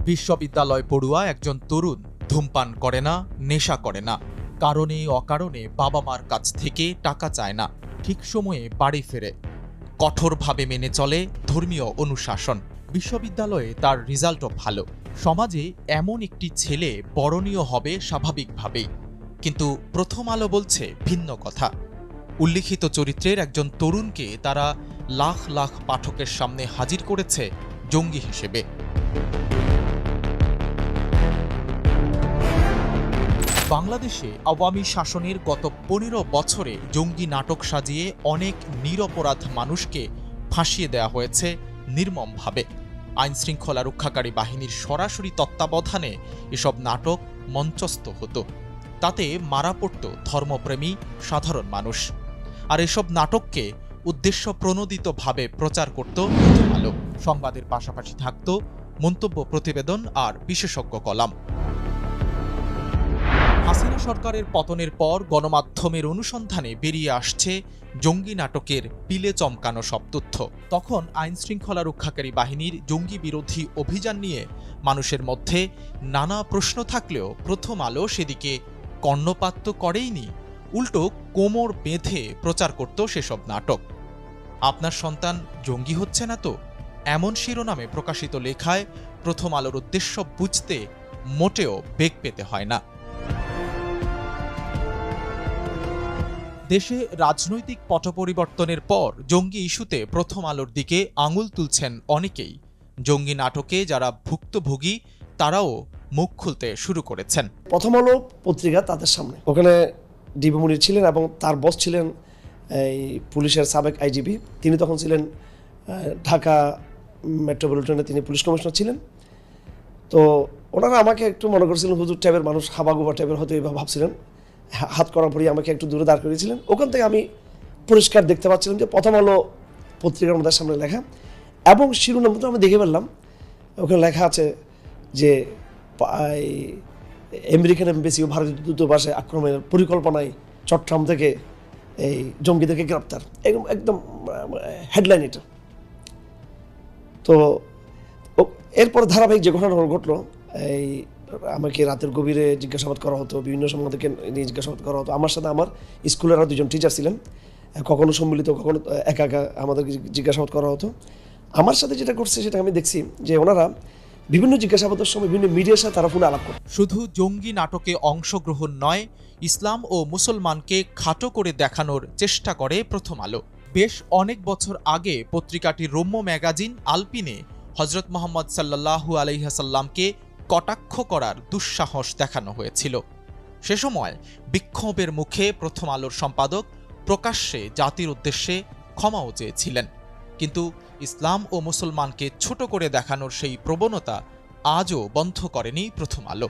বিশ্ববিদ্যালয় পড়ুয়া একজন তরুণ ধূমপান করে না, নেশা করে না, কারণে অকারণে বাবা মার কাছ থেকে টাকা চায় না, ঠিক সময়ে বাড়ি ফেরে, কঠোরভাবে মেনে চলে ধর্মীয় অনুশাসন। বিশ্ববিদ্যালয়ে তার রেজাল্টও ভালো। সমাজে এমন একটি ছেলে বরণীয় হবে স্বাভাবিকভাবেই, কিন্তু প্রথম আলো বলছে ভিন্ন কথা। উল্লিখিত চরিত্রের একজন তরুণকে তারা লাখ লাখ পাঠকের সামনে হাজির করেছে জঙ্গি হিসেবে। বাংলাদেশে আওয়ামী শাসনের গত ১৫ বছরে জঙ্গি নাটক সাজিয়ে অনেক নিরপরাধ মানুষকে ফাঁসিয়ে দেওয়া হয়েছে নির্মমভাবে। আইনশৃঙ্খলা রক্ষাকারী বাহিনীর সরাসরি তত্ত্বাবধানে এসব নাটক মঞ্চস্থ হতো। তাতে মারা পড়ত ধর্মপ্রেমী সাধারণ মানুষ। আর এসব নাটককে উদ্দেশ্য প্রণোদিতভাবে প্রচার করত প্রথম আলো। সংবাদের পাশাপাশি থাকত মন্তব্য, প্রতিবেদন আর বিশেষজ্ঞ কলাম। হাসিনা সরকারের পতনের পর গণমাধ্যমের অনুসন্ধানে বেরিয়ে আসছে জঙ্গি নাটকের পিলে চমকানো সব তথ্য। তখন আইনশৃঙ্খলা রক্ষাকারী বাহিনীর জঙ্গি বিরোধী অভিযান নিয়ে মানুষের মধ্যে নানা প্রশ্ন থাকলেও প্রথম আলো সেদিকে কর্ণপাত তো করেইনি, উল্টো কোমর বেঁধে প্রচার করত সেসব নাটক। আপনার সন্তান জঙ্গি হচ্ছে না তো, এমন শিরোনামে প্রকাশিত লেখায় প্রথম আলোর উদ্দেশ্য বুঝতে মোটেও বেগ পেতে হয় না। দেশে রাজনৈতিক পট পরিবর্তনের পর জঙ্গি ইস্যুতে প্রথম আলোর দিকে আঙুল তুলছেন অনেকেই। জঙ্গি নাটকে যারা ভুক্তভোগী তারাও মুখ খুলতে শুরু করেছেন। প্রথম আলো পত্রিকা তাদের সামনে, ওখানে ডিবি মুনির ছিলেন এবং তার বস ছিলেন এই পুলিশের সাবেক আইজিপি। তিনি তখন ছিলেন ঢাকা মেট্রোপলিটনে, তিনি পুলিশ কমিশনার ছিলেন। তো ওনারা আমাকে একটু মনে করছিলেন হুজুর টাইপের মানুষ, হাবাগুবা টাইপের হয়তো এইভাবে ভাবছিলেন। হাত করার পরই আমাকে একটু দূরে দাঁড় করিয়েছিলেন। ওখান থেকে আমি পরিষ্কার দেখতে পাচ্ছিলাম যে প্রথম আলো পত্রিকার মধ্যে সামনে লেখা, এবং শিরোনাম মতো আমি দেখে ফেললাম ওখানে লেখা আছে যে আমেরিকান এমবেসি ও ভারতীয় দূতাবাসে আক্রমণের পরিকল্পনায় চট্টগ্রাম থেকে এই জঙ্গিদেরকে গ্রেপ্তার, একদম হেডলাইন এটা। তো এরপর ধারাবাহিক যে ঘটনা ঘটলো, এই আমাকে রাতের গভীরে জিজ্ঞাসাবাদ করা হতো, বিভিন্ন সময় থেকে নিয়ে জিজ্ঞাসাবাদ করা হতো। আমার সাথে আমার স্কুলের আরও 2জন টিচার ছিলেন, কখনো সম্মিলিত, কখনো একা একা আমাদেরকে জিজ্ঞাসাবাদ করা হতো। আমার সাথে যেটা করছে সেটা আমি দেখছি যে ওনারা বিভিন্ন জিজ্ঞাসাবাদের সময় বিভিন্ন মিডিয়ার সাথে তারা ফোনে আলাপ করে। শুধু জঙ্গি নাটকে অংশগ্রহণ নয়, ইসলাম ও মুসলমানকে খাটো করে দেখানোর চেষ্টা করে প্রথম আলো। বেশ অনেক বছর আগে পত্রিকাটির রম্য ম্যাগাজিন আলপিনে হজরত মুহাম্মদ সাল্লাল্লাহু আলাইহি ওয়াসাল্লামকে কটাক্ষ করার দুঃসাহস দেখানো হয়েছিল। সে সময় বিক্ষোভের মুখে প্রথম আলোর সম্পাদক প্রকাশ্যে জাতির উদ্দেশ্যে ক্ষমাও চেয়েছিলেন। কিন্তু ইসলাম ও মুসলমানকে ছোট করে দেখানোর সেই প্রবণতা আজও বন্ধ করেনি প্রথম আলো।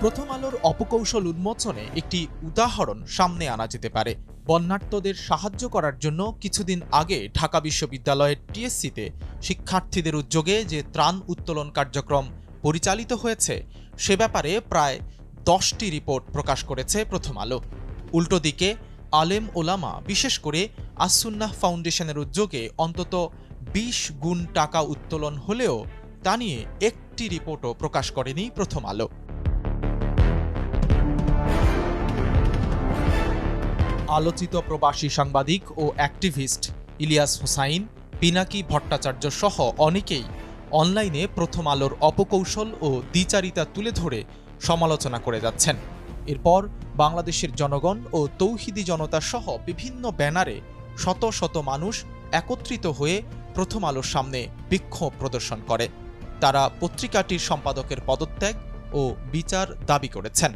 প্রথম আলোর অপকৌশল উন্মোচনে একটি উদাহরণ সামনে আনা যেতে পারে। বন্যার্তদের সাহায্য করার জন্য কিছুদিন আগে ঢাকা বিশ্ববিদ্যালয়ের টিএসসিতে শিক্ষার্থীদের উদ্যোগে যে ত্রাণ উত্তোলন কার্যক্রম পরিচালিত হয়েছে, সে ব্যাপারে প্রায় 10টি রিপোর্ট প্রকাশ করেছে প্রথম আলো। উল্টো দিকে আলেম ওলামা, বিশেষ করে আস-সুন্নাহ ফাউন্ডেশনের উদ্যোগে অন্তত 20 গুণ টাকা উত্তোলন হলেও তা নিয়ে একটি রিপোর্টও প্রকাশ করেনি প্রথম আলো। আলোচিত প্রবাসী সাংবাদিক ও অ্যাক্টিভিস্ট ইলিয়াস হোসাইন, পিনাকি ভট্টাচার্য সহ অনেকেই অনলাইনে প্রথম আলোর অপকৌশল ও দ্বিচারিতা তুলে ধরে সমালোচনা করে যাচ্ছেন। এরপর বাংলাদেশের জনগণ ও তৌহিদি জনতা সহ বিভিন্ন ব্যানারে শত শত মানুষ একত্রিত হয়ে প্রথম আলোর সামনে বিক্ষোভ প্রদর্শন করে। তারা পত্রিকাটির সম্পাদকের পদত্যাগ ও বিচার দাবি করেছেন।